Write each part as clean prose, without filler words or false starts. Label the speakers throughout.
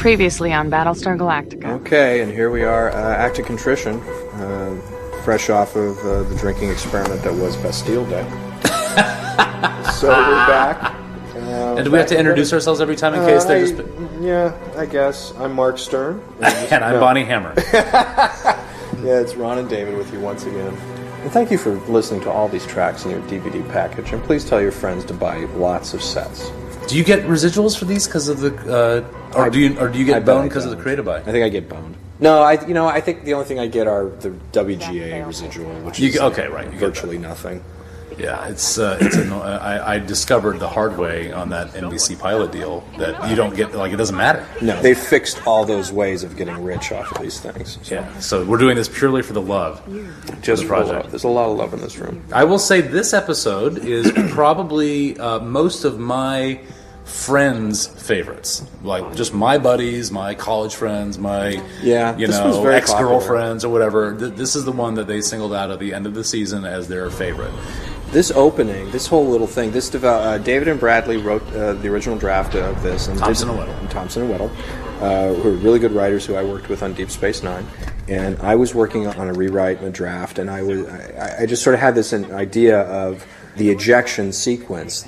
Speaker 1: Previously on Battlestar Galactica.
Speaker 2: Okay, and here we are, Act of Contrition, fresh off of the drinking experiment that was Bastille Day. So we're back.
Speaker 3: And do we have to introduce ourselves every time in case they're just...
Speaker 2: Yeah, I guess. I'm Mark Stern.
Speaker 3: And I'm Bonnie Hammer.
Speaker 2: Yeah, it's Ron and David with you once again. And thank you for listening to all these tracks in your DVD package. And please tell your friends to buy lots of sets.
Speaker 3: Do you get residuals for these because of the... Or do you get boned because of the creative buy?
Speaker 2: I think I get boned. No, I think the only thing I get are the WGA residual, which is virtually nothing.
Speaker 3: Yeah, it's I discovered the hard way on that NBC pilot deal that you don't get, it doesn't matter.
Speaker 2: No, they fixed all those ways of getting rich off of these things.
Speaker 3: So. Yeah, so we're doing this purely for the love.
Speaker 2: Just for project. Love. There's a lot of love in this room.
Speaker 3: I will say this episode is probably most of my friends' favorites, like just my buddies, my college friends, my ex-girlfriends or whatever. This is the one that they singled out at the end of the season as their favorite.
Speaker 2: This opening, this whole little thing, David and Bradley wrote the original draft of this. And
Speaker 3: Thompson and Weddle.
Speaker 2: Who are really good writers who I worked with on Deep Space Nine. And I was working on a rewrite and a draft, and I just sort of had this idea of the ejection sequence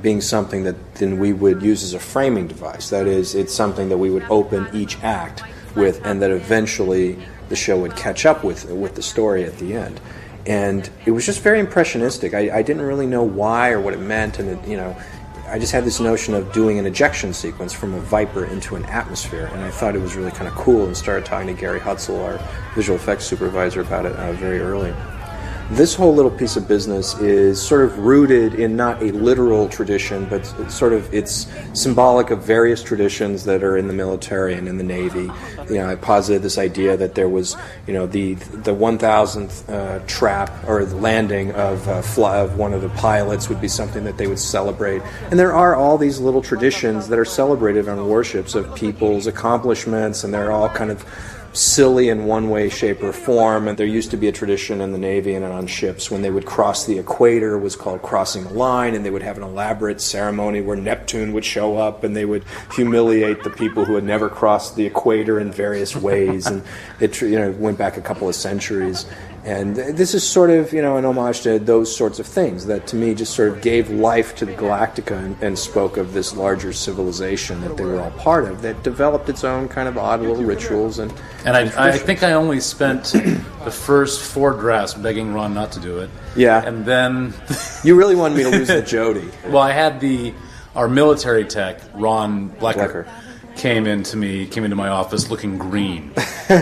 Speaker 2: being something that then we would use as a framing device. That is, it's something that we would open each act with, and that eventually the show would catch up with the story at the end. And it was just very impressionistic. I didn't really know why or what it meant, and I just had this notion of doing an ejection sequence from a Viper into an atmosphere, and I thought it was really kind of cool, and started talking to Gary Hutzel, our visual effects supervisor, about it very early. This whole little piece of business is sort of rooted in not a literal tradition, but it's symbolic of various traditions that are in the military and in the Navy. I posited this idea that there was, the 1,000th trap or the landing of one of the pilots would be something that they would celebrate. And there are all these little traditions that are celebrated on warships of people's accomplishments, and they're all kind of silly in one way, shape, or form. And there used to be a tradition in the Navy and on ships when they would cross the equator, was called crossing the line, and they would have an elaborate ceremony where Neptune would show up and they would humiliate the people who had never crossed the equator in various ways. And it went back a couple of centuries. And this is sort of, an homage to those sorts of things that, to me, just sort of gave life to the Galactica and spoke of this larger civilization that they were all part of, that developed its own kind of odd little rituals. And
Speaker 3: I think I only spent the first 4 drafts begging Ron not to do it.
Speaker 2: Yeah.
Speaker 3: And then...
Speaker 2: You really wanted me to lose the Jody.
Speaker 3: Well, I had our military tech, Ron Blecker. Came into my office looking green.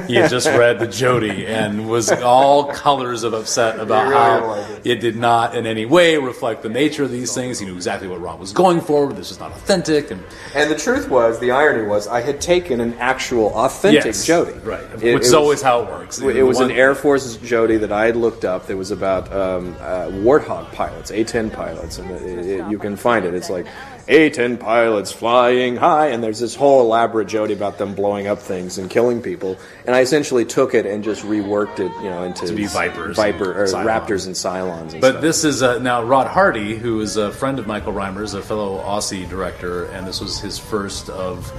Speaker 3: He had just read the Jody and was all colors of upset about how it did not in any way reflect the nature of these things. He knew exactly what Ron was going for. This is not authentic.
Speaker 2: And the truth was, the irony was, I had taken an actual authentic Jody.
Speaker 3: Right, which is always how it works.
Speaker 2: It was an Air Force Jody that I had looked up that was about Warthog pilots, A-10 pilots, and you can find it. It's like A-10 pilots flying high, and there's this whole elaborate Jody about them blowing up things and killing people. And I essentially took it and just reworked it, into
Speaker 3: to be Vipers,
Speaker 2: Raptors and Cylons. And
Speaker 3: but
Speaker 2: stuff.
Speaker 3: This is now Rod Hardy, who is a friend of Michael Reimer's, a fellow Aussie director, and this was his first of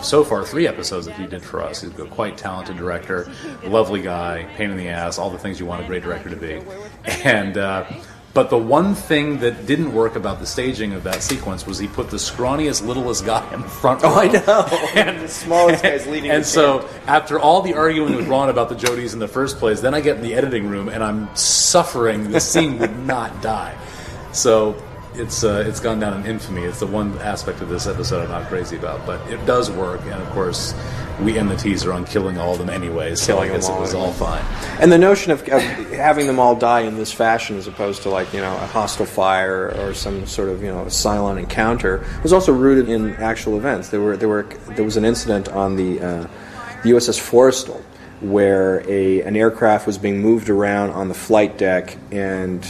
Speaker 3: so far 3 episodes that he did for us. He's a quite talented director, lovely guy, pain in the ass, all the things you want a great director to be, and. But the one thing that didn't work about the staging of that sequence was he put the scrawniest, littlest guy in the front row.
Speaker 2: Oh, I know. And the smallest guy's leading.
Speaker 3: And so, after all the arguing with Ron about the Jodies in the first place, then I get in the editing room and I'm suffering. The scene would not die. So it's gone down in infamy. It's the one aspect of this episode I'm not crazy about, but it does work. And of course, we end the teaser on killing all of them anyway, so I guess it was all fine.
Speaker 2: And the notion of having them all die in this fashion, as opposed to a hostile fire or some sort of Cylon encounter, was also rooted in actual events. There was an incident on the USS Forrestal where an aircraft was being moved around on the flight deck, and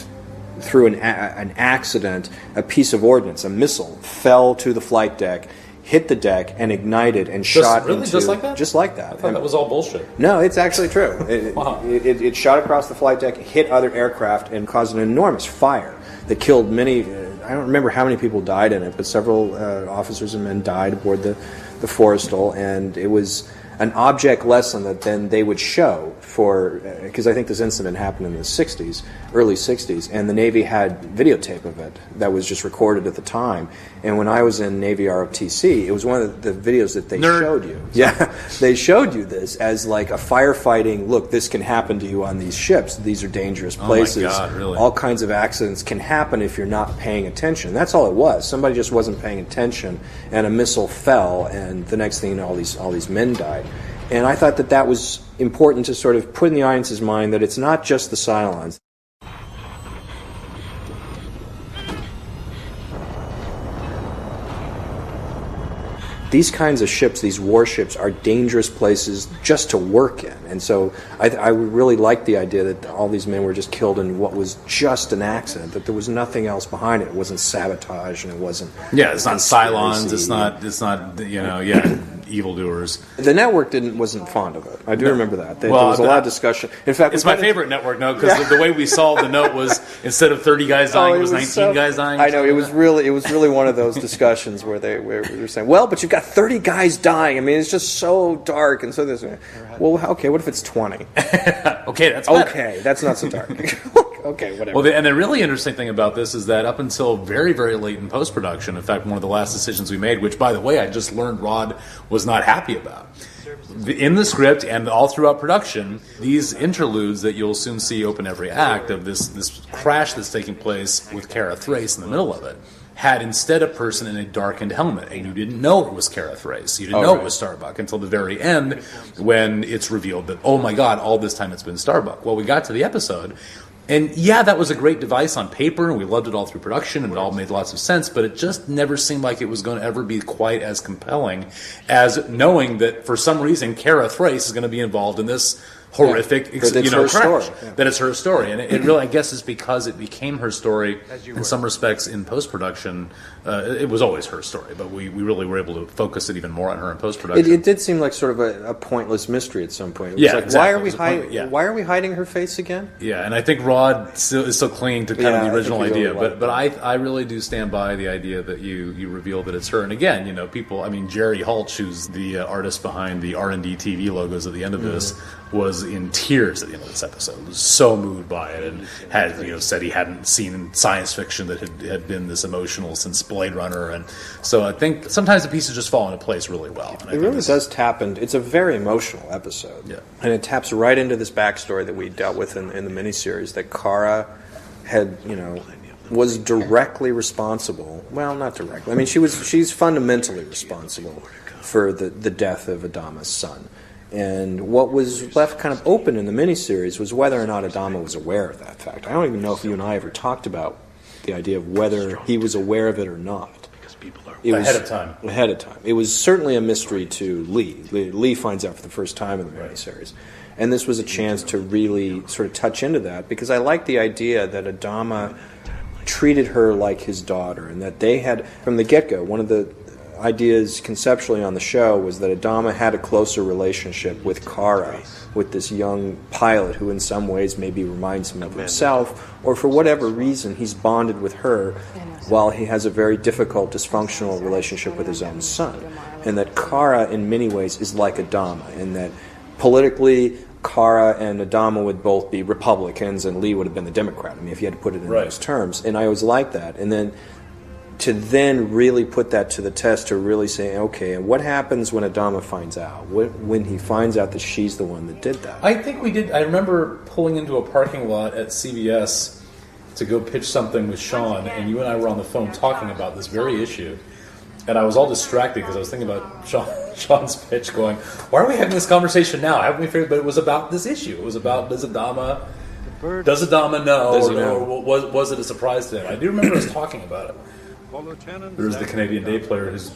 Speaker 2: through an accident, a piece of ordnance, a missile, fell to the flight deck, hit the deck, and ignited and shot into...
Speaker 3: Just like that?
Speaker 2: Just like that.
Speaker 3: I thought that was all bullshit.
Speaker 2: No, it's actually true.
Speaker 3: Wow.
Speaker 2: It shot across the flight deck, hit other aircraft, and caused an enormous fire that killed many... I don't remember how many people died in it, but several officers and men died aboard the Forrestal, and it was an object lesson that then they would show because I think this incident happened in the 60s, early 60s, and the Navy had videotape of it that was just recorded at the time. And when I was in Navy ROTC, it was one of the videos that they showed you. Yeah, they showed you this as like a firefighting, look, this can happen to you on these ships. These are dangerous places.
Speaker 3: Oh my God, really?
Speaker 2: All kinds of accidents can happen if you're not paying attention. That's all it was. Somebody just wasn't paying attention, and a missile fell, and the next thing you know, all these men died. And I thought that was important to sort of put in the audience's mind that it's not just the Cylons. These kinds of ships, these warships, are dangerous places just to work in. And so I really liked the idea that all these men were just killed in what was just an accident, that there was nothing else behind it. It wasn't sabotage, and it wasn't...
Speaker 3: Yeah, it's not Cylons, it's not evildoers.
Speaker 2: The network wasn't fond of it. I do remember that. There was a lot of discussion. In fact,
Speaker 3: it's my favorite network note, because the way we solved the note was instead of 30 guys dying, it was 19 guys dying.
Speaker 2: I know, it was really one of those discussions where we were saying, well, but you've got 30 guys dying. I mean, it's just so dark, and so there's... Well, okay, what if it's 20?
Speaker 3: Okay, that's better.
Speaker 2: Okay, that's not so dark. Okay, whatever.
Speaker 3: Well, and the really interesting thing about this is that up until very, very late in post-production, in fact, one of the last decisions we made, which, by the way, I just learned Rod was not happy about. In the script and all throughout production, these interludes that you'll soon see open every act of this crash that's taking place with Kara Thrace in the middle of it, had instead a person in a darkened helmet, and you didn't know it was Kara Thrace. You didn't know it was Starbuck until the very end, when it's revealed that, oh my God, all this time it's been Starbuck. Well, we got to the episode, and yeah, that was a great device on paper, and we loved it all through production, and it all made lots of sense, but it just never seemed like it was going to ever be quite as compelling as knowing that for some reason Kara Thrace is going to be involved in this horrific, crash. Yeah. That it's her story, and it really, I guess, is because it became her story in some respects in post-production. It was always her story, but we really were able to focus it even more on her in post-production.
Speaker 2: It did seem like sort of a pointless mystery at some point. It was
Speaker 3: yeah,
Speaker 2: like,
Speaker 3: exactly.
Speaker 2: Why are we hiding her face again?
Speaker 3: Yeah, and I think Rod is still clinging to kind of the original idea, but I really do stand by the idea that you reveal that it's her. And again, people, I mean, Jerry Hulch, who's the artist behind the R&D TV logos at the end of this, was in tears at the end of this episode. He was so moved by it, and had said he hadn't seen science fiction that had been this emotional since Blade Runner. And so I think sometimes the pieces just fall into place really well. And
Speaker 2: it really does tap into. It's a very emotional episode, and it taps right into this backstory that we dealt with in the miniseries, that Kara had was directly responsible. Well, not directly. I mean, she's fundamentally responsible for the death of Adama's son. And what was left kind of open in the miniseries was whether or not Adama was aware of that fact. I don't even know if you and I ever talked about the idea of whether he was aware of it or not.
Speaker 3: Ahead of time.
Speaker 2: Ahead of time. It was certainly a mystery to Lee. Lee finds out for the first time in the miniseries. And this was a chance to really sort of touch into that, because I like the idea that Adama treated her like his daughter, and that they had, from the get-go, one of the ideas conceptually on the show was that Adama had a closer relationship with Kara, with this young pilot who in some ways maybe reminds him of himself, or for whatever reason he's bonded with her while he has a very difficult, dysfunctional relationship with his own son. And that Kara in many ways is like Adama, and that politically Kara and Adama would both be Republicans and Lee would have been the Democrat. I mean, if you had to put it in those terms. And I always liked that. And then to then really put that to the test, to really say, okay, and what happens when Adama finds out? When he finds out that she's the one that did that?
Speaker 3: I think we did. I remember pulling into a parking lot at CBS to go pitch something with Sean, and you and I were on the phone talking about this very issue. And I was all distracted because I was thinking about Sean's pitch, going, why are we having this conversation now? Haven't we figured? But it was about this issue. It was about, does Adama know, or was it a surprise to him? I do remember us talking about it. There's the Canadian Day player who's...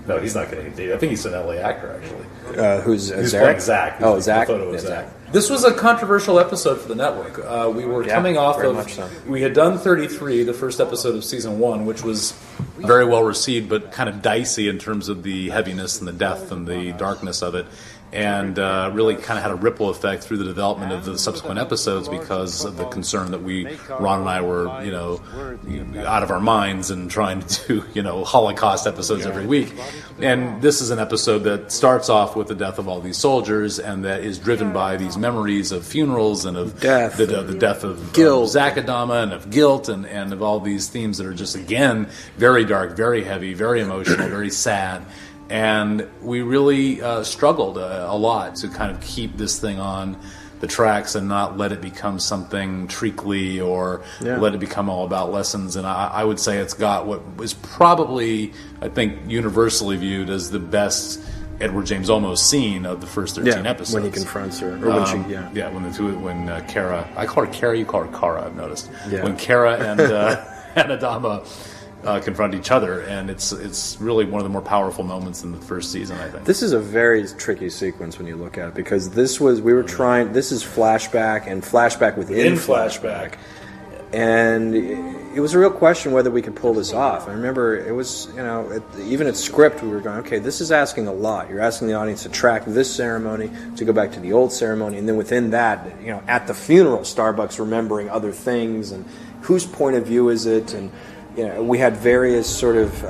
Speaker 3: No, he's not Canadian Day. I think he's an LA actor, actually.
Speaker 2: Who's
Speaker 3: playing Zach.
Speaker 2: Oh, Zach.
Speaker 3: The photo of Zach. This was a controversial episode for the network. We were coming off of... So. We had done 33, the first episode of Season 1, which was very well received, but kind of dicey in terms of the heaviness and the depth and the darkness of it. and really kind of had a ripple effect through the development of the subsequent episodes because of the concern that Ron and I were, out of our minds and trying to do, Holocaust episodes every week. And this is an episode that starts off with the death of all these soldiers and that is driven by these memories of funerals and of
Speaker 2: death,
Speaker 3: the death of
Speaker 2: guilt,
Speaker 3: Zach Adama, and of guilt, and of all these themes that are just, again, very dark, very heavy, very emotional, very sad. And we really struggled a lot to kind of keep this thing on the tracks and not let it become something treacly or let it become all about lessons. And I would say it's got what is probably, I think, universally viewed as the best Edward James Olmos scene of the first 13 episodes.
Speaker 2: When he confronts her. Or when she,
Speaker 3: when Kara, I call her Kara, you call her Kara, I've noticed.
Speaker 2: Yeah.
Speaker 3: When Kara and Adama confront each other, and it's really one of the more powerful moments in the first season, I think.
Speaker 2: This is a very tricky sequence when you look at it, because this is flashback and flashback within flashback. And it was a real question whether we could pull this off. I remember it was, even at script we were going, okay, this is asking a lot. You're asking the audience to track this ceremony, to go back to the old ceremony, and then within that, at the funeral, Starbuck's remembering other things, and whose point of view is it? And we had various sort of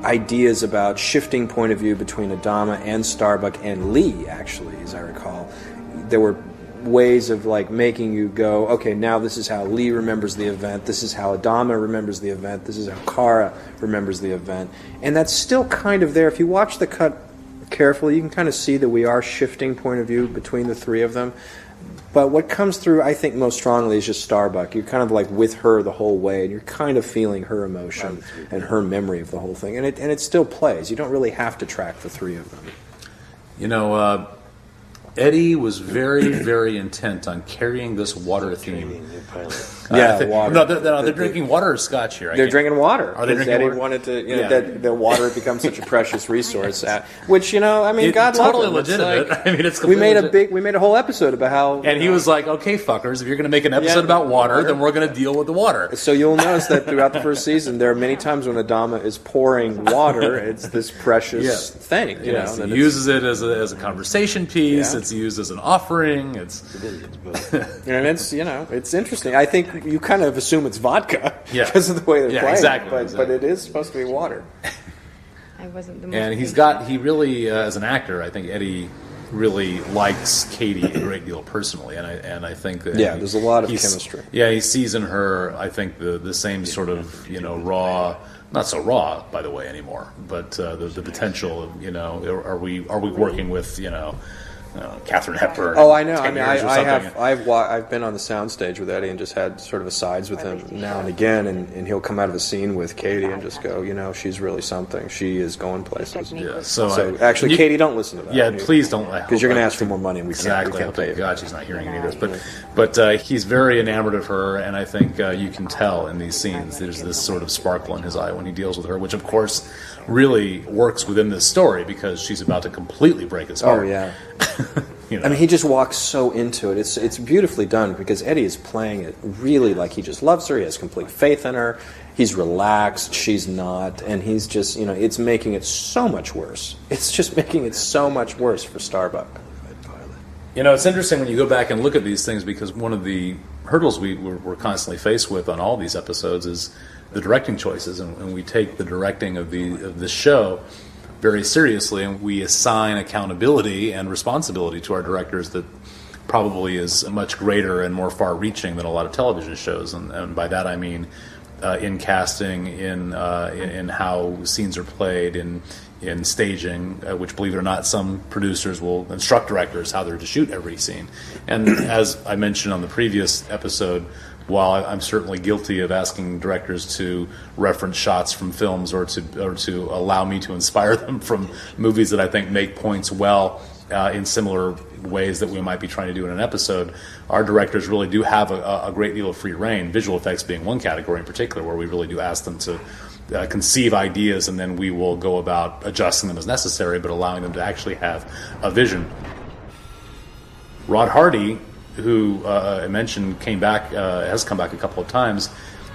Speaker 2: ideas about shifting point of view between Adama and Starbuck and Lee, actually, as I recall. There were ways of making you go, okay, now this is how Lee remembers the event, this is how Adama remembers the event, this is how Kara remembers the event. And that's still kind of there. If you watch the cut carefully, you can kind of see that we are shifting point of view between the three of them. But what comes through, I think, most strongly is just Starbuck. You're kind of with her the whole way, and you're kind of feeling her emotion and her memory of the whole thing. And it still plays. You don't really have to track the three of them.
Speaker 3: Eddie was very, very intent on carrying this water theme.
Speaker 2: Water.
Speaker 3: No, they're drinking water or scotch here.
Speaker 2: They're drinking water.
Speaker 3: Are they drinking
Speaker 2: Eddie
Speaker 3: water?
Speaker 2: wanted to, that the water had become such a precious resource. Which, God
Speaker 3: it's
Speaker 2: love
Speaker 3: totally
Speaker 2: him.
Speaker 3: legitimate. It's
Speaker 2: we made a whole episode about how.
Speaker 3: And he was like, "Okay, fuckers, if you're going to make an episode about water, then we're going to deal with the water."
Speaker 2: So you'll notice that throughout the first season, there are many times when Adama is pouring water. It's this precious thing.
Speaker 3: He uses it as a conversation piece. Yeah. It's used as an offering. And
Speaker 2: it's interesting. I think you kind of assume it's vodka because of the way they're playing.
Speaker 3: Exactly.
Speaker 2: But it is supposed to be water.
Speaker 1: I wasn't the most.
Speaker 3: And he really, as an actor, I think Eddie really likes Katie a great deal personally, and I think that
Speaker 2: there's a lot of chemistry.
Speaker 3: Yeah, he sees in her, I think, the same sort of raw. Not so raw, by the way, anymore. But the potential of are we working with Katharine Hepburn.
Speaker 2: Oh, I know. I mean, I've been on the soundstage with Eddie and just had sort of asides with him now and again, and he'll come out of a scene with Katie and just go, she's really something. She is going places.
Speaker 3: Yeah.
Speaker 2: So actually, Katie, don't listen to that.
Speaker 3: Yeah, please don't.
Speaker 2: Because you're going to ask for more money, and we can't pay it.
Speaker 3: God, she's not hearing any of this. But he's very enamored of her, and I think you can tell in these scenes there's this sort of sparkle in his eye when he deals with her, which of course really works within this story because she's about to completely break his heart.
Speaker 2: Oh yeah. I mean, he just walks so into it. It's beautifully done because Eddie is playing it really like he just loves her. He has complete faith in her. He's relaxed. She's not. And he's just, it's making it so much worse. It's just making it so much worse for Starbuck.
Speaker 3: It's interesting when you go back and look at these things because one of the hurdles we're constantly faced with on all these episodes is the directing choices. And we take the directing of this show very seriously, and we assign accountability and responsibility to our directors that probably is much greater and more far-reaching than a lot of television shows. And by that I mean in casting, in how scenes are played, in staging, which, believe it or not, some producers will instruct directors how they're to shoot every scene. And as I mentioned on the previous episode, while I'm certainly guilty of asking directors to reference shots from films or to allow me to inspire them from movies that I think make points well in similar ways that we might be trying to do in an episode, our directors really do have a great deal of free reign, visual effects being one category in particular, where we really do ask them to conceive ideas and then we will go about adjusting them as necessary, but allowing them to actually have a vision. Rod Hardy, who I mentioned has come back a couple of times.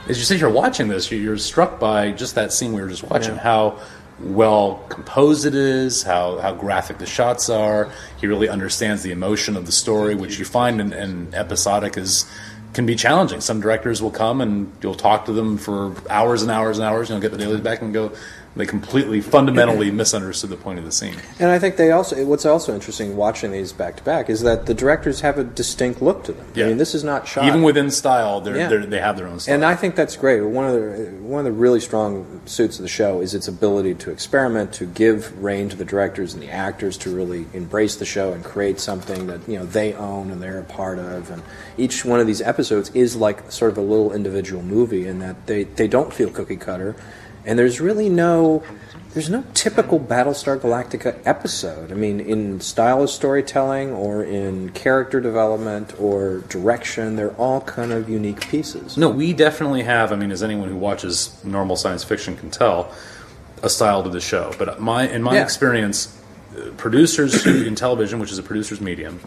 Speaker 3: As you sit here watching this, you're struck by just that scene we were just watching, how well composed it is, how graphic the shots are. He really understands the emotion of the story, which you find in episodic can be challenging. Some directors will come and you'll talk to them for hours and hours and hours, and you'll get the dailies back and go, they completely, fundamentally misunderstood the point of the scene.
Speaker 2: And I think what's also interesting watching these back to back is that the directors have a distinct look to them.
Speaker 3: Yeah.
Speaker 2: I mean, this is not shot.
Speaker 3: Even within style, they have their own style.
Speaker 2: And I think that's great. One of the really strong suits of the show is its ability to experiment, to give rein to the directors and the actors to really embrace the show and create something that they own and they're a part of. And each one of these episodes is like sort of a little individual movie in that they don't feel cookie cutter. And there's really no typical Battlestar Galactica episode. I mean, in style of storytelling or in character development or direction, they're all kind of unique pieces.
Speaker 3: No, we definitely have, as anyone who watches normal science fiction can tell, a style to the show. But in my experience, producers who, in television, which is a producer's medium,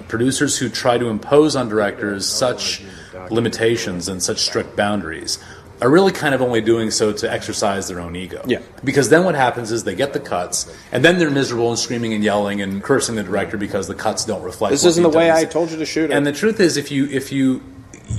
Speaker 3: producers who try to impose on directors such limitations and such strict boundaries are really kind of only doing so to exercise their own ego.
Speaker 2: Yeah.
Speaker 3: Because then what happens is they get the cuts, and then they're miserable and screaming and yelling and cursing the director because the cuts don't reflect.
Speaker 2: This isn't the way I told you to shoot it.
Speaker 3: And the truth is, if you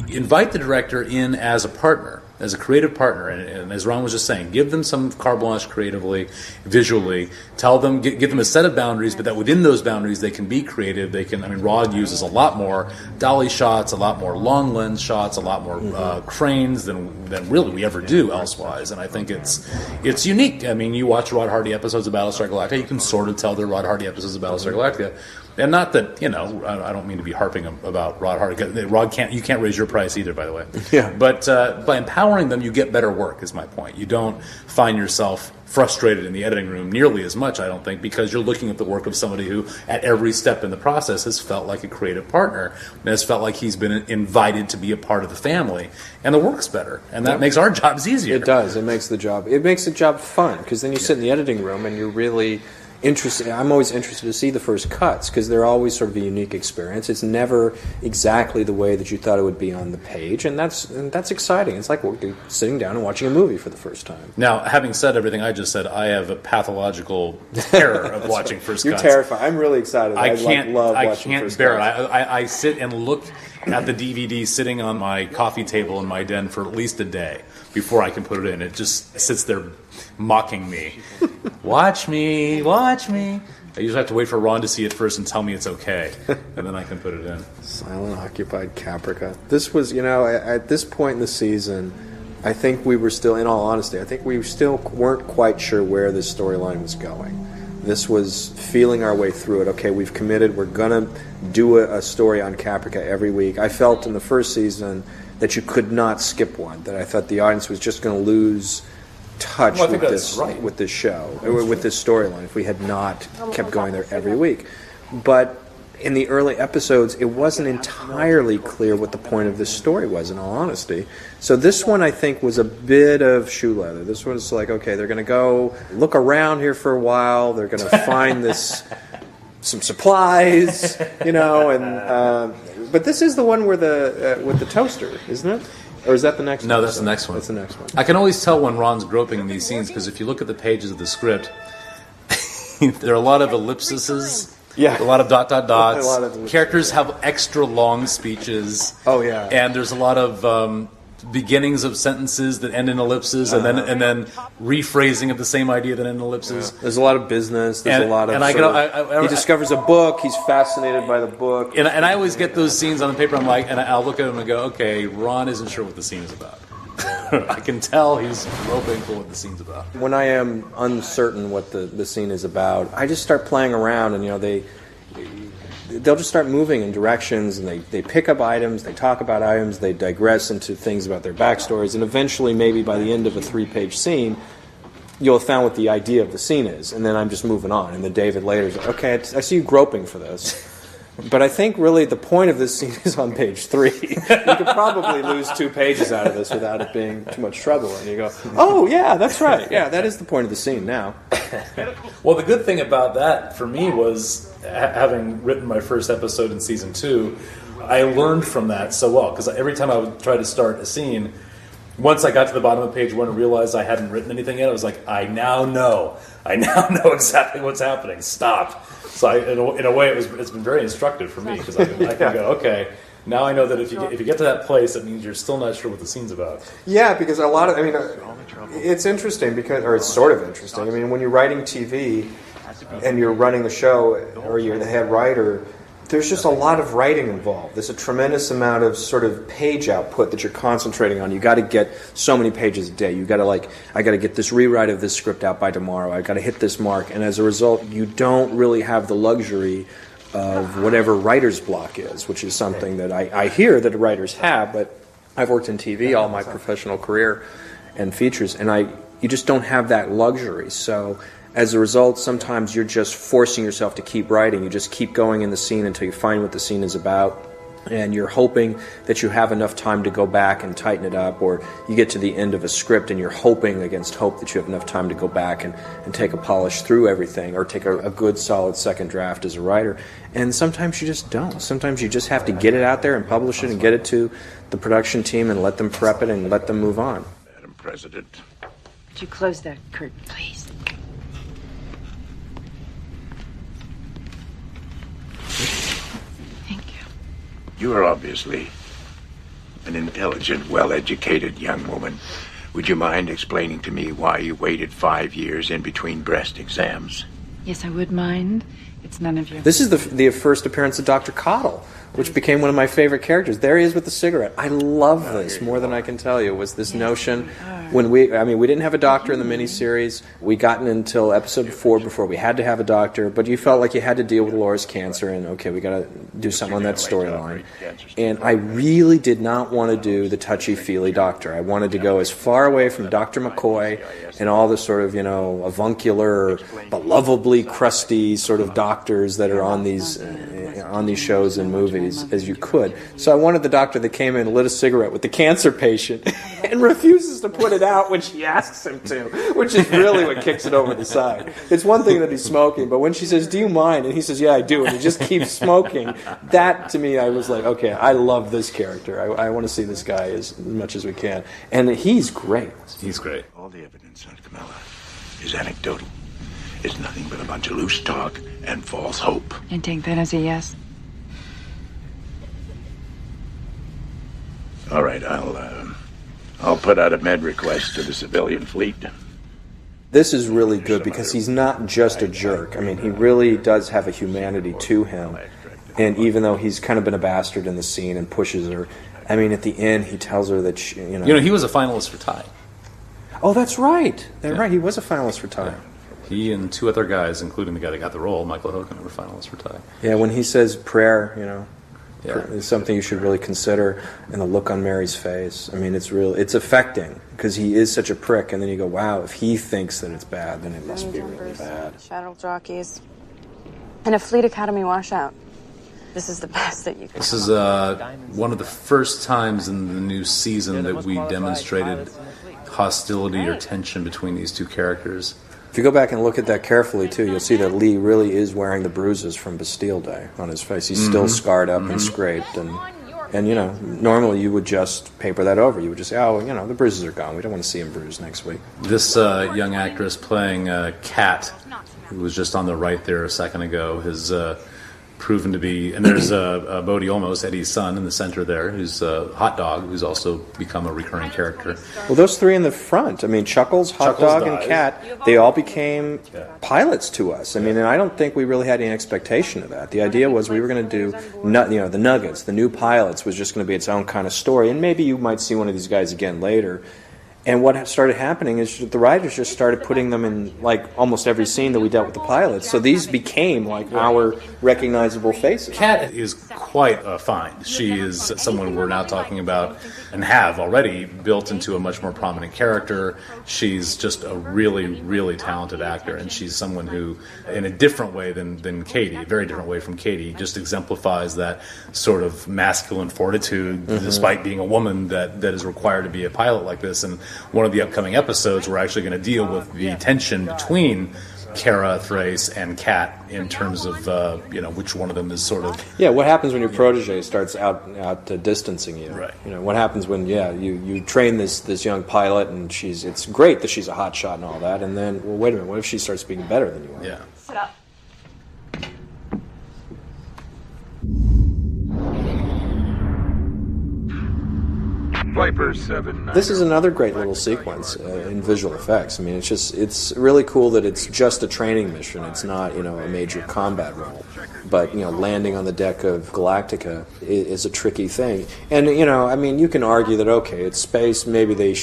Speaker 3: invite the director in as a partner, as a creative partner, and as Ron was just saying, give them some carte blanche creatively, visually, tell them, give them a set of boundaries, but that within those boundaries they can be creative. They can, Rod uses a lot more dolly shots, a lot more long lens shots, a lot more cranes than really we ever do elsewise, and I think it's unique. You watch Rod Hardy episodes of Battlestar Galactica, you can sort of tell they're Rod Hardy episodes of Battlestar Galactica. And not that, I don't mean to be harping about Rod Hardy. You can't raise your price either, by the way.
Speaker 2: Yeah.
Speaker 3: But by empowering them, you get better work, is my point. You don't find yourself frustrated in the editing room nearly as much, I don't think, because you're looking at the work of somebody who, at every step in the process, has felt like a creative partner and has felt like he's been invited to be a part of the family. And the work's better. And that makes our jobs easier.
Speaker 2: It does. It makes the job fun, because then you sit in the editing room and you're really interested. I'm always interested to see the first cuts because they're always sort of a unique experience. It's never exactly the way that you thought it would be on the page, and that's exciting. It's like sitting down and watching a movie for the first time.
Speaker 3: Now, having said everything I just said, I have a pathological terror of watching first cuts.
Speaker 2: You're terrified. I'm really excited.
Speaker 3: I
Speaker 2: love watching
Speaker 3: can't
Speaker 2: first
Speaker 3: bear
Speaker 2: cuts.
Speaker 3: it. I sit and look at the DVD sitting on my coffee table in my den for at least a day before I can put it in. It just sits there mocking me. Watch me. I usually have to wait for Ron to see it first and tell me it's okay, and then I can put it in.
Speaker 2: Silent Occupied Caprica. This was, at this point in the season, I think we were still, in all honesty, weren't quite sure where this storyline was going. This was feeling our way through it. Okay, we've committed. We're going to do a story on Caprica every week. I felt in the first season that you could not skip one, that I thought the audience was just going to lose touch with this show, with this storyline, if we had not kept going there every week. But in the early episodes, it wasn't entirely clear what the point of this story was, in all honesty. So this one, I think, was a bit of shoe leather. This one's like, okay, they're going to go look around here for a while. They're going to find some supplies, but this is the one where with the toaster, isn't it? Or is that the next one?
Speaker 3: No, that's the next one.
Speaker 2: That's the next one.
Speaker 3: I can always tell when Ron's groping in these scenes because if you look at the pages of the script, there are a lot of ellipses.
Speaker 2: Yeah.
Speaker 3: A lot of dots.
Speaker 2: A lot of
Speaker 3: Characters have extra long speeches.
Speaker 2: Oh, yeah.
Speaker 3: And there's a lot of beginnings of sentences that end in ellipses and then rephrasing of the same idea that end in ellipses.
Speaker 2: Yeah. There's a lot of business. There's a lot of... he discovers a book. He's fascinated by the book.
Speaker 3: And I always get those scenes on the paper. I'm like, and I'll look at him and go, okay, Ron isn't sure what the scene is about. I can tell he's groping for what the scene's about.
Speaker 2: When I am uncertain what the scene is about, I just start playing around, and they'll just start moving in directions, and they pick up items, they talk about items, they digress into things about their backstories, and eventually, maybe by the end of a 3-page scene, you'll have found what the idea of the scene is, and then I'm just moving on. And then David later is like, okay, I see you groping for this. But I think really the point of this scene is on page 3. You could probably lose 2 pages out of this without it being too much trouble. And you go, oh, yeah, that's right. Yeah, that is the point of the scene now.
Speaker 3: Well, the good thing about that for me was, having written my first episode in season 2, I learned from that so well. Because every time I would try to start a scene, once I got to the bottom of page 1 and realized I hadn't written anything yet, I was like, I now know exactly what's happening. Stop. So in a way, it's been very instructive for me, because I can go, okay, now I know that if you get to that place, it means you're still not sure what the scene's about.
Speaker 2: Yeah, because it's interesting or it's sort of interesting. I mean, when you're writing TV and you're running the show, or you're the head writer, there's just a lot of writing involved. There's a tremendous amount of sort of page output that you're concentrating on. You got to get so many pages a day. You got to I got to get this rewrite of this script out by tomorrow. I got to hit this mark. And as a result, you don't really have the luxury of whatever writer's block is, which is something that I hear that writers have, but I've worked in TV all my professional career and features, and you just don't have that luxury. So as a result, sometimes you're just forcing yourself to keep writing. You just keep going in the scene until you find what the scene is about, and you're hoping that you have enough time to go back and tighten it up, or you get to the end of a script and you're hoping against hope that you have enough time to go back and take a polish through everything, or take a good solid second draft as a writer. And sometimes you just don't. Sometimes you just have to get it out there and publish it and get it to the production team and let them prep it and let them move on.
Speaker 4: Madam President.
Speaker 5: Would you close that curtain, please?
Speaker 4: You are obviously an intelligent, well-educated young woman. Would you mind explaining to me why you waited 5 years in between breast exams?
Speaker 5: Yes, I would mind. It's none of your...
Speaker 2: This is the first appearance of Dr. Cottle, which became one of my favorite characters. There he is with the cigarette. I love this more than I can tell you. Was this notion when we didn't have a doctor in the miniseries. We gotten until episode 4 before we had to have a doctor, but you felt like you had to deal with Laura's cancer, and okay, we got to do something on that storyline. And I really did not want to do the touchy-feely doctor. I wanted to go as far away from Dr. McCoy and all the sort of, avuncular, but lovably crusty sort of doctors that are on these shows and movies as you could. So I wanted the doctor that came in, lit a cigarette with the cancer patient and refuses to put it out when she asks him to, which is really what kicks it over the side. It's one thing that he's smoking, but when she says, "Do you mind?" and he says, "Yeah, I do," and he just keeps smoking, that to me, I was like, okay, I love this character. I want to see this guy as much as we can. And he's great.
Speaker 3: He's great.
Speaker 4: All the evidence on Camilla is anecdotal. It's nothing but a bunch of loose talk and false hope.
Speaker 5: And take that as a yes?
Speaker 4: All right, I'll put out a med request to the civilian fleet.
Speaker 2: This is really good because he's not just a jerk. I mean, he really does have a humanity to him. And even though he's kind of been a bastard in the scene and pushes her, I mean, at the end, he tells her that she,
Speaker 3: he was a finalist for Ty.
Speaker 2: Oh, that's right. That's right. He was a finalist for Ty.
Speaker 3: Yeah. He and 2 other guys, including the guy that got the role, Michael Hogan, were finalists for Ty.
Speaker 2: Yeah, when he says prayer, is something you should really consider, and the look on Mary's face. I mean, it's affecting because he is such a prick, and then you go, wow, if he thinks that it's bad, then it must be really bad.
Speaker 6: Shuttle jockeys, and a Fleet Academy washout. This is the best that you can.
Speaker 3: This is one of the first times in the new season that we demonstrated hostility or tension between these 2 characters.
Speaker 2: If you go back and look at that carefully, too, you'll see that Lee really is wearing the bruises from Bastille Day on his face. He's still scarred up and scraped. And normally you would just paper that over. You would just say, the bruises are gone. We don't want to see him bruised next week.
Speaker 3: This young actress playing Kat, who was just on the right there a second ago, has proven to be, and there's Bodie Olmos, Eddie's son, in the center there, who's a hot dog, who's also become a recurring character.
Speaker 2: Well, those 3 in the front, I mean, Chuckles, Hot Dog, and Cat, they all became pilots to us. I mean, and I don't think we really had any expectation of that. The idea was we were going to do, the Nuggets, the new pilots, was just going to be its own kind of story, and maybe you might see one of these guys again later. And what started happening is the writers just started putting them in almost every scene that we dealt with the pilots. So these became our recognizable faces.
Speaker 3: Kat is quite a find. She is someone we're now talking about and have already built into a much more prominent character. She's just a really, really talented actor, and she's someone who, in a different way than Katie, a very different way from Katie, just exemplifies that sort of masculine fortitude, despite being a woman, that is required to be a pilot like this. And one of the upcoming episodes, we're actually going to deal with the tension between Kara, Thrace, and Kat in terms of which one of them is sort of
Speaker 2: what happens when your protege starts out distancing you?
Speaker 3: Right.
Speaker 2: What happens when you train this young pilot and it's great that she's a hot shot and all that, and then wait a minute, what if she starts being better than you are?
Speaker 3: Yeah.
Speaker 6: Sit up.
Speaker 4: Viper 7.
Speaker 2: This is another great little sequence in visual effects. I mean, it's really cool that it's just a training mission. It's not, a major combat role. But, landing on the deck of Galactica is a tricky thing. And, you can argue that, okay, it's space, maybe they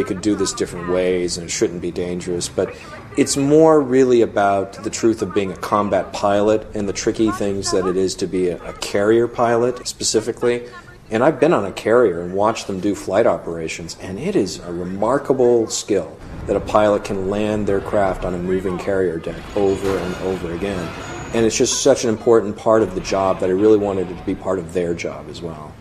Speaker 2: could do this different ways and it shouldn't be dangerous. But it's more really about the truth of being a combat pilot and the tricky things that it is to be a carrier pilot specifically. And I've been on a carrier and watched them do flight operations, and it is a remarkable skill that a pilot can land their craft on a moving carrier deck over and over again. And it's just such an important part of the job that I really wanted it to be part of their job as well.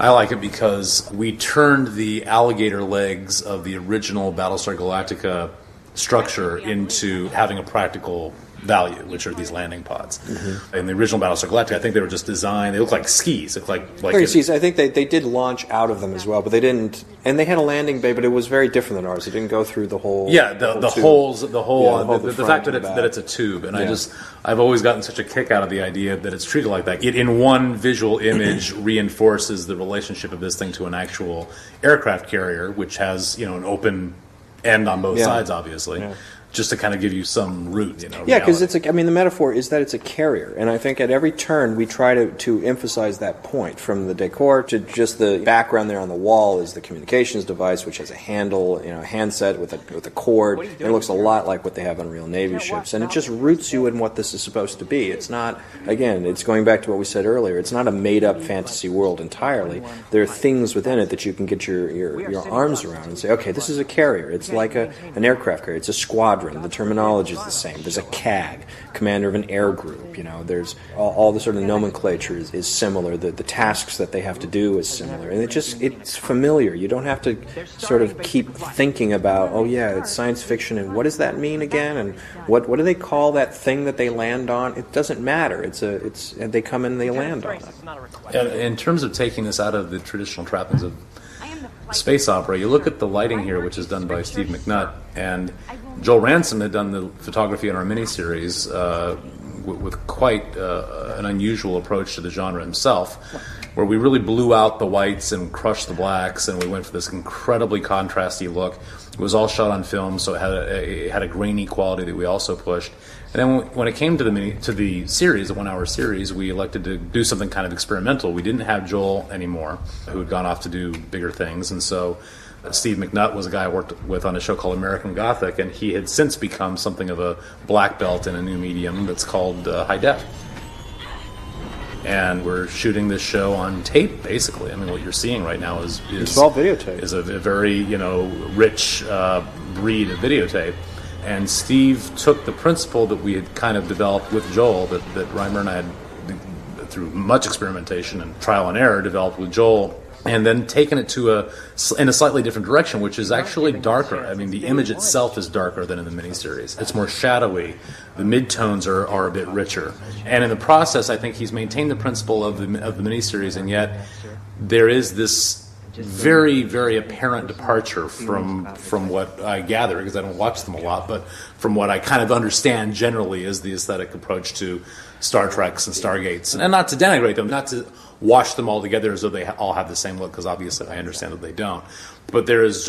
Speaker 3: I like it because we turned the alligator legs of the original Battlestar Galactica structure into having a practical value, which are these landing pods. Mm-hmm. In the original Battlestar Galactica, I think they were just designed, they look like skis. Look like
Speaker 2: skis. I think they did launch out of them as well, but they didn't, and they had a landing bay, but it was very different than ours. It didn't go through the whole
Speaker 3: the
Speaker 2: holes,
Speaker 3: the fact that it's a tube, and I've always gotten such a kick out of the idea that it's treated like that. It, in one visual image, reinforces the relationship of this thing to an actual aircraft carrier, which has, an open end on both sides, obviously. Yeah. Just to kind of give you some root,
Speaker 2: because the metaphor is that it's a carrier, and I think at every turn we try to emphasize that point, from the decor to just the background there on the wall is the communications device, which has a handle, a handset with a cord, and it looks a lot like what they have on real Navy ships, and it just roots you in what this is supposed to be. It's not, again, it's going back to what we said earlier, it's not a made-up fantasy world entirely. There are things within it that you can get your arms around and say, okay, this is a carrier. It's like an aircraft carrier. It's a squadron. The terminology is the same. There's a CAG, commander of an air group. There's all the sort of nomenclature is similar. The tasks that they have to do is similar, and it's familiar. You don't have to sort of keep thinking about, it's science fiction, and what does that mean again, and what do they call that thing that they land on? It doesn't matter. And they come in and they land on it.
Speaker 3: In terms of taking this out of the traditional trappings of space opera, you look at the lighting here, which is done by Steve McNutt, and Joel Ransom had done the photography in our miniseries with quite an unusual approach to the genre himself, where we really blew out the whites and crushed the blacks, and we went for this incredibly contrasty look. It was all shot on film, so it had a grainy quality that we also pushed. And then when it came to the series, the 1 hour series, we elected to do something kind of experimental. We didn't have Joel anymore, who had gone off to do bigger things, and so Steve McNutt was a guy I worked with on a show called American Gothic, and he had since become something of a black belt in a new medium that's called high def. And we're shooting this show on tape, basically. I mean, what you're seeing right now is
Speaker 2: it's all videotape.
Speaker 3: Is a very rich breed of videotape. And Steve took the principle that we had kind of developed with Joel, that Reimer and I had, through much experimentation and trial and error, developed with Joel, and then taken it in a slightly different direction, which is actually darker. I mean, the image itself is darker than in the miniseries. It's more shadowy. The midtones are a bit richer. And in the process, I think he's maintained the principle of the miniseries, and yet there is this very, very apparent departure from what I gather, because I don't watch them a lot, but from what I kind of understand generally is the aesthetic approach to Star Treks and Stargates. And not to denigrate them, not to wash them all together as though they all have the same look, because obviously I understand that they don't. But there's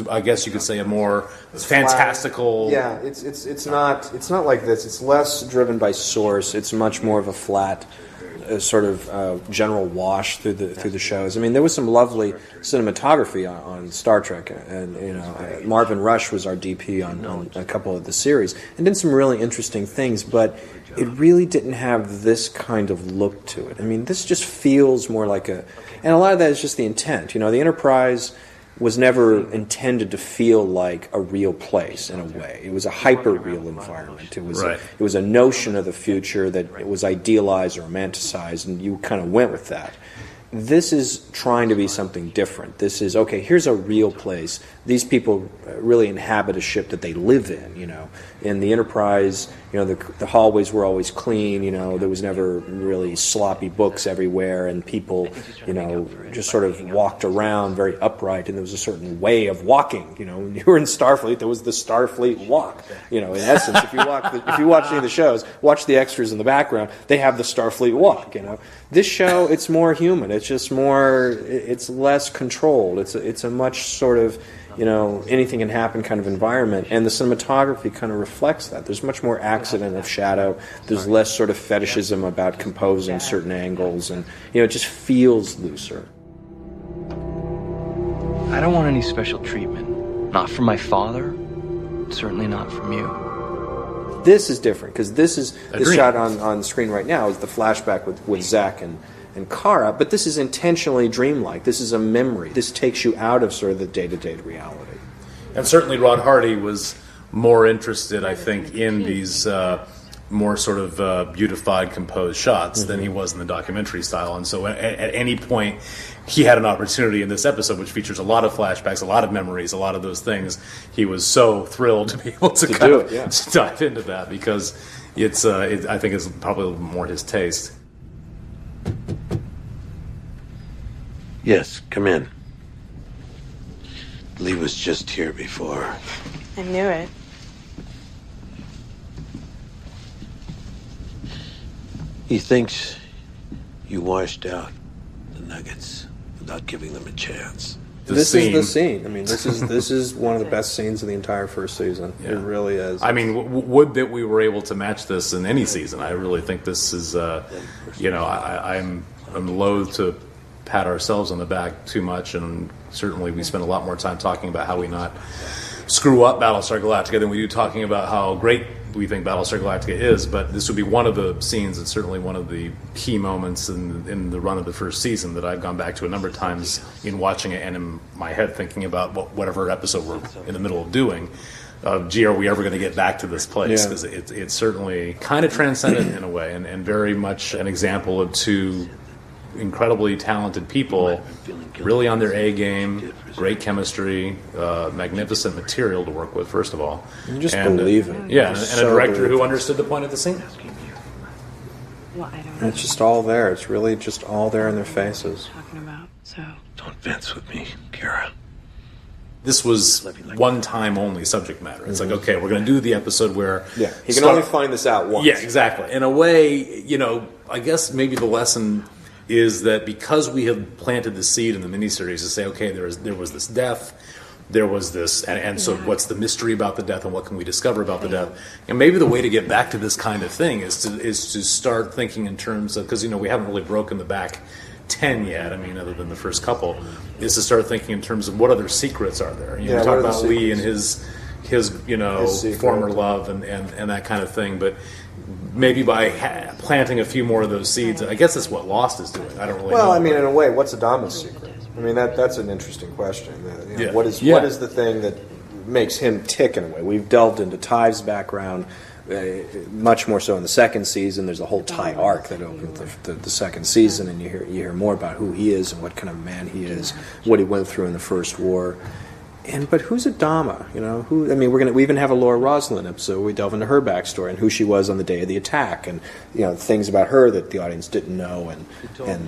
Speaker 3: I guess you could say, a more fantastical.
Speaker 2: Yeah, it's not like this. It's less driven by source. It's much more of a flat sort of general wash through the shows. I mean, there was some lovely cinematography on Star Trek, and Marvin Rush was our DP on a couple of the series, and did some really interesting things, but it really didn't have this kind of look to it. I mean, this just feels more like and a lot of that is just the intent. The Enterprise was never intended to feel like a real place in a way. It was a hyper-real environment. It was a notion of the future that it was idealized or romanticized, and you kind of went with that. This is trying to be something different. This is, okay, here's a real place. These people really inhabit a ship that they live in, you know. In the Enterprise, you know, the hallways were always clean, you know, there was never really sloppy books everywhere, and people, you know, just sort of walked around very upright, and there was a certain way of walking, you know. When you were in Starfleet, there was the Starfleet walk, you know. In essence, if you watch any of the shows, watch the extras in the background, they have the Starfleet walk, you know. This show, it's more human. It's just more, it's less controlled. It's a much sort of, you know, anything can happen kind of environment, and the cinematography kind of reflects that. There's much more accident of shadow. There's less sort of fetishism about composing certain angles, and, you know, it just feels looser.
Speaker 7: I don't want any special treatment. Not from my father, certainly not from you.
Speaker 2: This is different, because this shot on screen right now is the flashback with Zach and Kara, but this is intentionally dreamlike. This is a memory. This takes you out of sort of the day-to-day reality.
Speaker 3: And certainly Rod Hardy was more interested, I think, in these more sort of beautified, composed shots than he was in the documentary style. And so at any point, he had an opportunity in this episode, which features a lot of flashbacks, a lot of memories, a lot of those things. He was so thrilled to be able to to dive into that, because I think it's probably a little more his taste.
Speaker 8: Yes, come in. Lee was just here before.
Speaker 6: I knew it.
Speaker 8: He thinks you washed out the Nuggets without giving them a chance.
Speaker 2: This is the scene. I mean, this is one of the best scenes of the entire first season. Yeah. It really is.
Speaker 3: I mean, would that we were able to match this in any season. I really think this is, you know, I'm loath to pat ourselves on the back too much, and certainly we spend a lot more time talking about how we not screw up Battlestar Galactica than we do talking about how great we think Battlestar Galactica is. But this would be one of the scenes, and certainly one of the key moments in the run of the first season that I've gone back to a number of times in watching it and in my head thinking about whatever episode we're in the middle of doing. Gee, are we ever going to get back to this place? Because it's certainly kind of transcendent in a way, and very much an example of two incredibly talented people, really on their A game, great chemistry, magnificent material to work with, first of all.
Speaker 2: You just believe it.
Speaker 3: Yeah, and a director who understood the point of the scene.
Speaker 6: Well, I don't know.
Speaker 2: And it's just all there. It's really just all there in their faces.
Speaker 6: Talking about, so.
Speaker 8: Don't fence with me, Kara.
Speaker 3: This was one-time only subject matter. It's like, okay, we're going to do the episode where...
Speaker 2: Yeah, he can only find this out once.
Speaker 3: Yeah, exactly. In a way, you know, I guess maybe the lesson is that because we have planted the seed in the miniseries to say, okay, there was this death, there was this, and so what's the mystery about the death, and what can we discover about the death? And maybe the way to get back to this kind of thing is to start thinking in terms of, because, you know, we haven't really broken the back 10 yet, I mean, other than the first couple, is to start thinking in terms of what other secrets are there. You know, we talk about Lee and his you know, former love and that kind of thing, but maybe by planting a few more of those seeds, I guess that's what Lost is doing. I don't really know.
Speaker 2: Well, I mean, in a way, what's Adama's secret? I mean, that's an interesting question. You know, what is the thing that makes him tick in a way? We've delved into Ty's background, much more so in the second season. There's a whole Ty arc that opened the second season, and you hear more about who he is and what kind of man he is, what he went through in the First War. But who's Adama? You know, who? I mean, we even have a Laura Roslin episode where we delve into her backstory and who she was on the day of the attack, and, you know, things about her that the audience didn't know, and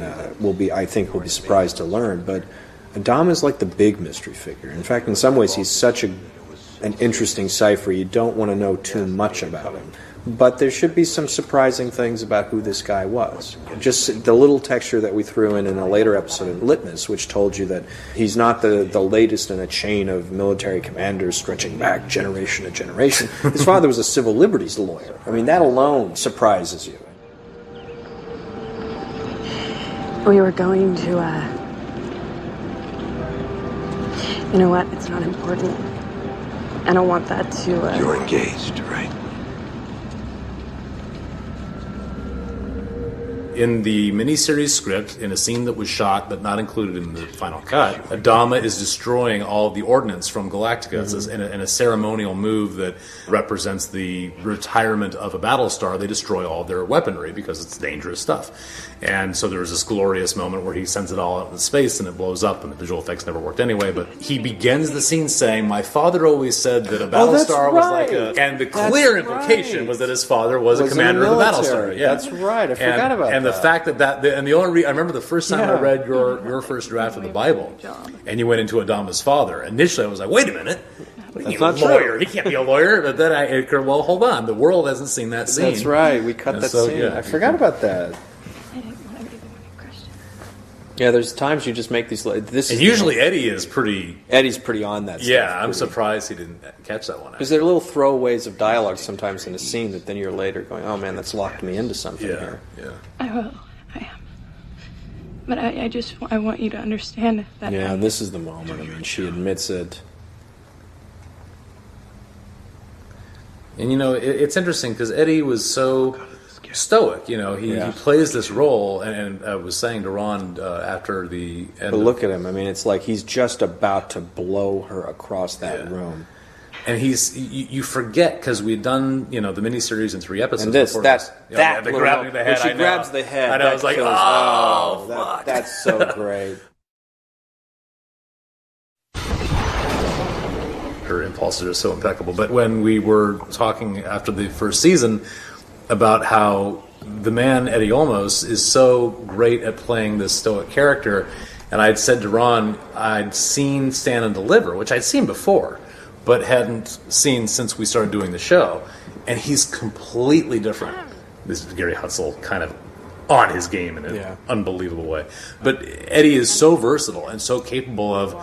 Speaker 2: I think will be surprised to learn. But Adama is like the big mystery figure. In fact, in some ways, he's such an interesting cipher. You don't want to know too much about him. But there should be some surprising things about who this guy was. Just the little texture that we threw in a later episode of Litmus, which told you that he's not the latest in a chain of military commanders stretching back generation to generation. His father was a civil liberties lawyer. I mean, that alone surprises you.
Speaker 6: We were going to, you know what? It's not important. I don't want that to,
Speaker 8: You're engaged, right?
Speaker 3: in the miniseries script, in a scene that was shot but not included in the final cut, Adama is destroying all of the ordnance from Galactica. It's in a ceremonial move that represents the retirement of a Battlestar. They destroy all their weaponry because it's dangerous stuff. And so there's this glorious moment where he sends it all out into space and it blows up, and the visual effects never worked anyway. But he begins the scene saying, "My father always said that a Battlestar was like a..." And the clear implication was that his father was a commander of the Battlestar. Yeah.
Speaker 2: That's right. I forgot about that.
Speaker 3: And the fact and the only I remember the first time I read your first draft of the Bible, and you went into Adama's father. Initially, I was like, "Wait a minute,
Speaker 2: that's not
Speaker 3: lawyer.
Speaker 2: true.
Speaker 3: He can't be a lawyer." But then I occurred, well, hold on, the world hasn't seen that scene.
Speaker 2: That's right. We cut that scene.
Speaker 3: Yeah.
Speaker 2: I forgot about that. Yeah, there's times you just make these.
Speaker 3: And usually Eddie's pretty
Speaker 2: on that stuff.
Speaker 3: Yeah, I'm surprised he didn't catch that one.
Speaker 2: Because there are little throwaways of dialogue sometimes in a scene that then you're later going, "Oh man, that's locked me into something here."
Speaker 3: Yeah.
Speaker 1: I will. I am. But I want you to understand that.
Speaker 2: Yeah, this is the moment. I mean, she admits it.
Speaker 3: And it's interesting because Eddie was so stoic. He plays this role, and I was saying to Ron after the end.
Speaker 2: But look at him. I mean, it's like he's just about to blow her across that room.
Speaker 3: And you forget because we'd done the miniseries in 3 episodes.
Speaker 2: And this
Speaker 3: before
Speaker 2: that
Speaker 3: the grabbing the head.
Speaker 2: When she grabs the head,
Speaker 3: I know. I was like, oh, fuck.
Speaker 2: That's so great.
Speaker 3: Her impulses are so impeccable. But when we were talking after the first season about how the man Eddie Olmos is so great at playing this stoic character, and I'd said to Ron, I'd seen Stand and Deliver, which I'd seen before, but hadn't seen since we started doing the show, and he's completely different. This is Gary Hutzel kind of on his game in an unbelievable way. But Eddie is so versatile and so capable of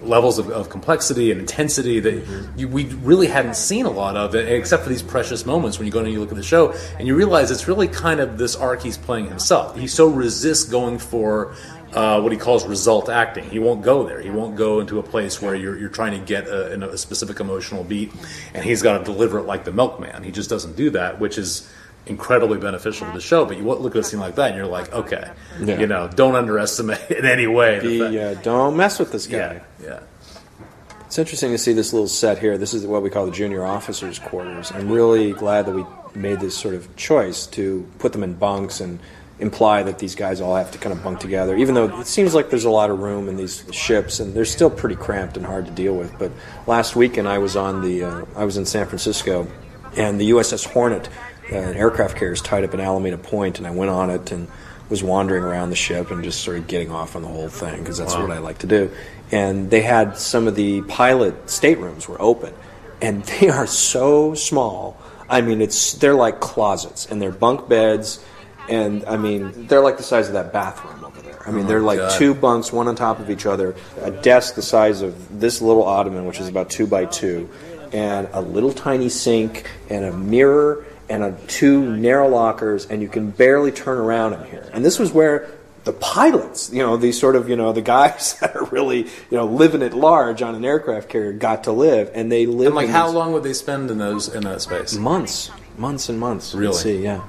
Speaker 3: levels of complexity and intensity that we really hadn't seen a lot of it, except for these precious moments when you go and you look at the show and you realize it's really kind of this arc he's playing himself. He so resists going for what he calls result acting. He won't go there. He won't go into a place where you're trying to get a specific emotional beat, and he's got to deliver it like the milkman. He just doesn't do that, which is incredibly beneficial to the show. But you look at a scene like that and you're like, okay, don't underestimate in any way.
Speaker 2: Don't mess with this guy.
Speaker 3: Yeah.
Speaker 2: It's interesting to see this little set here. This is what we call the junior officers' quarters. I'm really glad that we made this sort of choice to put them in bunks and imply that these guys all have to kind of bunk together, even though it seems like there's a lot of room in these ships, and they're still pretty cramped and hard to deal with. But last weekend I was in San Francisco, and the USS Hornet, an aircraft carrier, is tied up in Alameda Point, and I went on it and was wandering around the ship and just sort of getting off on the whole thing, because that's what I like to do. And they had some of the pilot staterooms were open, and they are so small. I mean, they're like closets, and they're bunk beds, and I mean, they're like the size of that bathroom over there. I mean, they're like 2 bunks, one on top of each other, a desk the size of this little ottoman, which is about 2 by 2, and a little tiny sink, and a mirror, and 2 narrow lockers, and you can barely turn around in here. And this was where the pilots, these sort of, the guys that are really, living at large on an aircraft carrier got to live, and they live.
Speaker 3: And how long would they spend in that space?
Speaker 2: Months and months.
Speaker 3: Really?
Speaker 2: See, yeah,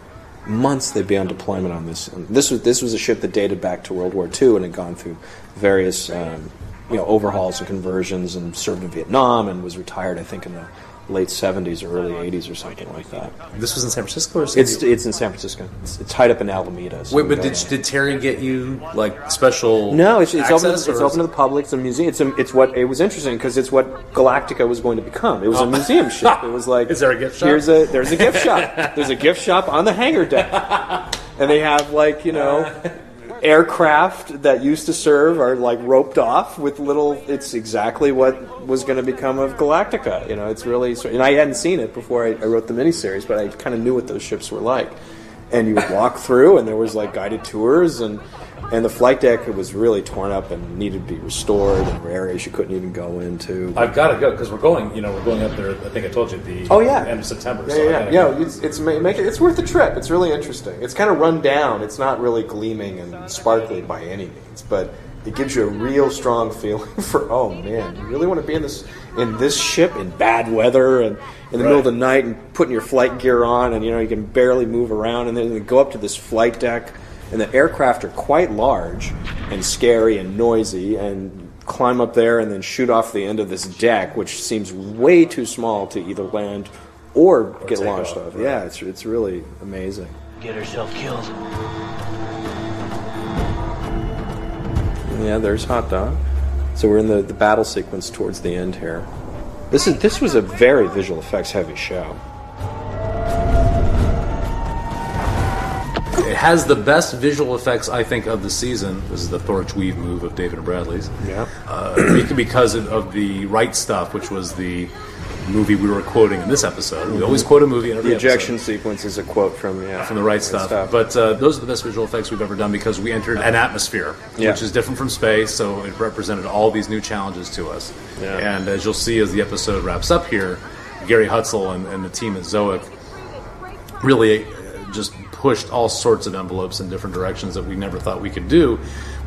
Speaker 2: months they'd be on deployment on this. And this was a ship that dated back to World War II and had gone through various, overhauls and conversions, and served in Vietnam, and was retired, I think, in the late 70s or early 80s or something like that.
Speaker 3: This was in San Francisco? Or
Speaker 2: it's in San Francisco. It's tied up in Alameda. So
Speaker 3: wait, but did Terry get you special?
Speaker 2: No, it's open. It's
Speaker 3: open
Speaker 2: to the public. It's a museum. It was interesting because it's what Galactica was going to become. It was a museum ship. It was like,
Speaker 3: is there a gift shop?
Speaker 2: There's a gift shop. There's a gift shop on the hangar deck, and they have aircraft that used to serve are roped off with little. It's exactly what was going to become of Galactica. It's really. And I hadn't seen it before I wrote the miniseries, but I kind of knew what those ships were like. And you would walk through, and there was guided tours, and the flight deck was really torn up and needed to be restored. And there were areas you couldn't even go into.
Speaker 3: I've got to go because we're going. We're going up there. I think I told you the end of September.
Speaker 2: It's worth the trip. It's really interesting. It's kind of run down. It's not really gleaming and sparkly by any means, but it gives you a real strong feeling for, oh man, you really want to be in this ship in bad weather and in the middle of the night and putting your flight gear on, and you can barely move around, and then you go up to this flight deck And the aircraft are quite large and scary and noisy, and climb up there and then shoot off the end of this deck, which seems way too small to either land or get launched off. Right. Yeah, it's really amazing.
Speaker 7: Get herself killed.
Speaker 2: Yeah, there's Hot Dog. So we're in the battle sequence towards the end here. This was a very visual effects heavy show.
Speaker 3: It has the best visual effects, I think, of the season. This is the Thorich Weave move of David and Bradley's.
Speaker 2: Yeah.
Speaker 3: Because of the Right Stuff, which was the movie we were quoting in this episode. We always quote a movie in every episode.
Speaker 2: The ejection sequence is a quote from
Speaker 3: the Right Stuff. But those are the best visual effects we've ever done because we entered an atmosphere, which is different from space, so it represented all these new challenges to us. Yeah. And as you'll see as the episode wraps up here, Gary Hutzel and the team at Zoic really just pushed all sorts of envelopes in different directions that we never thought we could do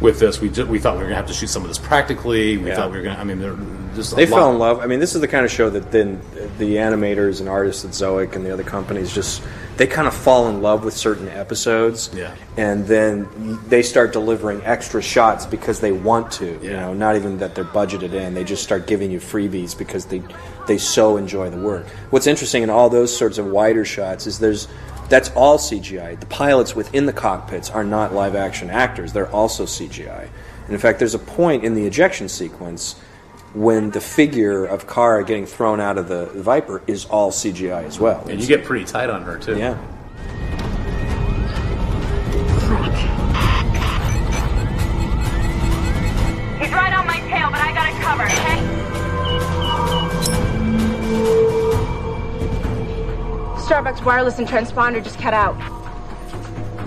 Speaker 3: with this. We thought we were going to have to shoot some of this practically. We thought we were going to, I mean, they
Speaker 2: fell in love. I mean, this is the kind of show that then the animators and artists at Zoic and the other companies they kind of fall in love with certain episodes. Yeah. And then they start delivering extra shots because they want to, you know, not even that they're budgeted in. They just start giving you freebies because they so enjoy the work. What's interesting in all those sorts of wider shots is that's all CGI. The pilots within the cockpits are not live-action actors. They're also CGI. And in fact, there's a point in the ejection sequence when the figure of Kara getting thrown out of the Viper is all CGI as well.
Speaker 3: And you get pretty tight on her, too.
Speaker 2: Yeah.
Speaker 9: He's right on my tail, but I got it covered, okay?
Speaker 10: Starbucks wireless and transponder just cut out.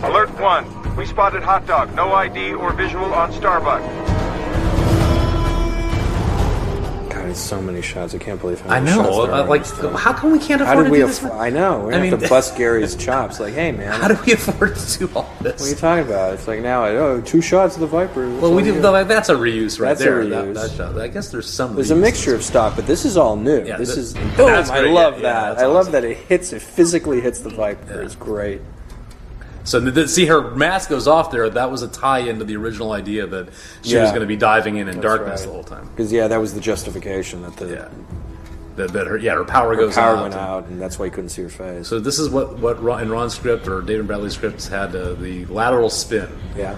Speaker 11: Alert 1. We spotted Hot Dog. No ID or visual on Starbucks.
Speaker 2: God, it's so many shots. I can't believe how
Speaker 3: I
Speaker 2: many shots there are.
Speaker 3: Like, how come we can't afford to do this?
Speaker 2: I know. We have to bust Gary's chops. Like, hey, man.
Speaker 3: How do we afford to do all this?
Speaker 2: What are you talking about? It's like now, 2 shots of the Viper.
Speaker 3: Well, we do. That's a reuse right there.
Speaker 2: That's a reuse.
Speaker 3: That shot. I guess there's some.
Speaker 2: There's a mixture of stock, but this is all new. Yeah, this is. Boom! I love that. I love that it physically hits the Viper. Yeah. It's great.
Speaker 3: So to see her mask goes off there, that was a tie-in to the original idea that she was going to be diving in darkness the whole time.
Speaker 2: Because that was the justification that
Speaker 3: her power goes out.
Speaker 2: Her power went out, and that's why you couldn't see her face.
Speaker 3: So this is what in Ron's script or David Bradley's scripts had the lateral spin.
Speaker 2: Yeah.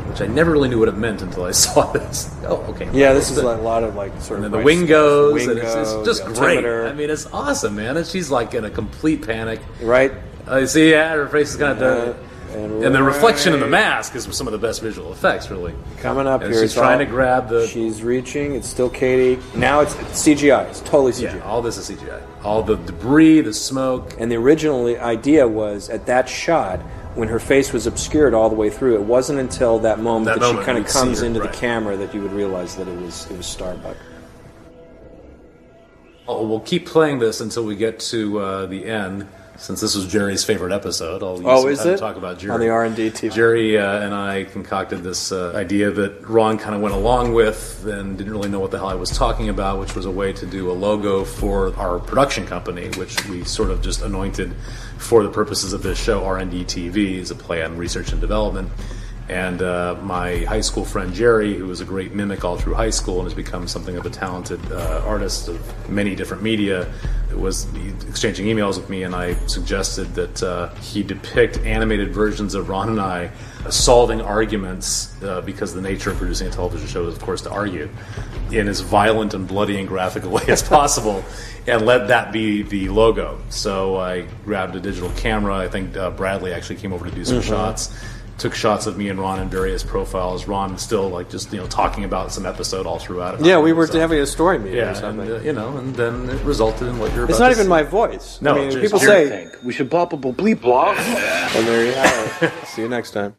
Speaker 3: Which I never really knew what it meant until I saw this. Oh, okay.
Speaker 2: Yeah, this is a lot of sort of.
Speaker 3: And the wing goes, and it's just great. I mean, it's awesome, man. And she's like in a complete panic.
Speaker 2: Right.
Speaker 3: See, her face is kind of and the reflection in the mask is some of the best visual effects, really.
Speaker 2: Coming up
Speaker 3: and
Speaker 2: here,
Speaker 3: she's trying to grab the.
Speaker 2: She's reaching. It's still Katie. Now it's CGI. It's totally CGI.
Speaker 3: Yeah, all this is CGI. All the debris, the smoke.
Speaker 2: And the original idea was at that shot when her face was obscured all the way through. It wasn't until that moment that she kind of comes into the camera that you would realize that it was Starbuck.
Speaker 3: Oh, we'll keep playing this until we get to the end. Since this was Jerry's favorite episode, I'll use some time to talk about Jerry.
Speaker 2: On the R&D TV.
Speaker 3: Jerry and I concocted this idea that Ron kind of went along with and didn't really know what the hell I was talking about, which was a way to do a logo for our production company, which we sort of just anointed for the purposes of this show, R&D TV, as a play on research and development. And my high school friend Jerry, who was a great mimic all through high school and has become something of a talented artist of many different media, was exchanging emails with me, and I suggested that he depict animated versions of Ron and I solving arguments, because the nature of producing a television show is, of course, to argue, in as violent and bloody and graphic a way as possible, and let that be the logo. So I grabbed a digital camera. I think Bradley actually came over to do some shots. Took shots of me and Ron in various profiles. Ron still just talking about some episode all throughout it.
Speaker 2: Yeah, we were having a story meeting or something.
Speaker 3: And, and then it resulted in what you're about
Speaker 2: It's
Speaker 3: to
Speaker 2: not even
Speaker 3: see.
Speaker 2: my voice.
Speaker 3: No,
Speaker 2: I mean, people say
Speaker 8: we should blah blah blah bleep blah.
Speaker 2: And there you have it. See you next time.